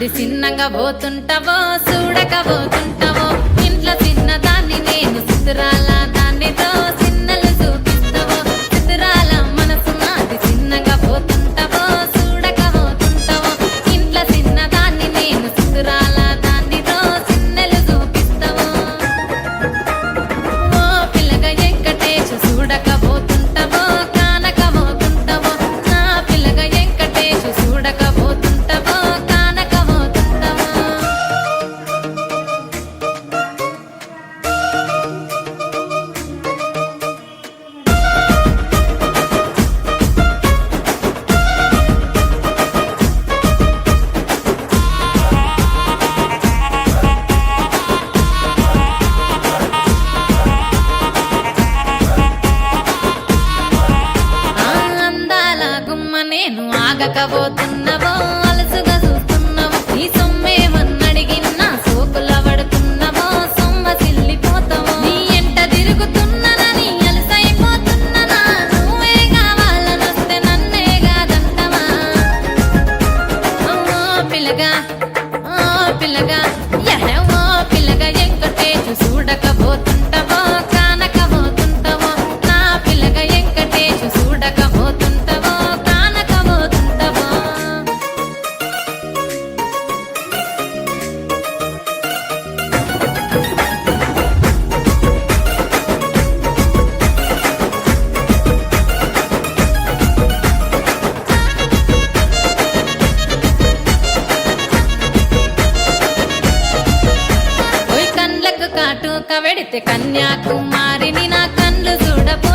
సుమాది చిన్నగా పోతుంటావో చూడకపోతుంటావో ఇంట్లో చిన్నదాన్ని నేను చిత్రాల దాన్నితో చిన్నలు చూపిస్తావో చిత్రాల మనసు మాది చిన్నగా పోతుంటావో చూడకపోతుంటావో ఇంట్లో చిన్నదాన్ని నేను చిత్రాల దాన్నితో చిన్నలు చూపిస్తావో ఓ పిల్లగా వెంకటేశు చూడకపోతుంటావో కానకపోతుంటావో నా పిల్లగా వెంకటేశు చూడకపోతుంటావో కానకపోతుంటావో ఆ అందాల గుమ్మ నేను ఆగకపోతున్నవో అలసుగా చూస్తున్నవో నీ సొమ్మేమన్నడిగిన్నా సోకుల పడుతున్నవో సొమ్మ సిల్లిపోతావో నీ ఎంట తిరుగుతున్ననని అలసైపోతున్ననా నువ్వే కావాలనొస్తే నన్నే కాదంటవా ఓ పిల్లగా ఓ పిల్లగా ఓ పిల్లగా వెంకటేశు చూడకపోతుంటావో కానకపోతుంటావో నా పిల్లగా వెంకటేశు చూడకపోతుంటావో కానకపోతుంటావో ఓయ్ కండ్లకు కాటుక వెడితే కన్యాకుమారిని నా కండ్లు చూడపో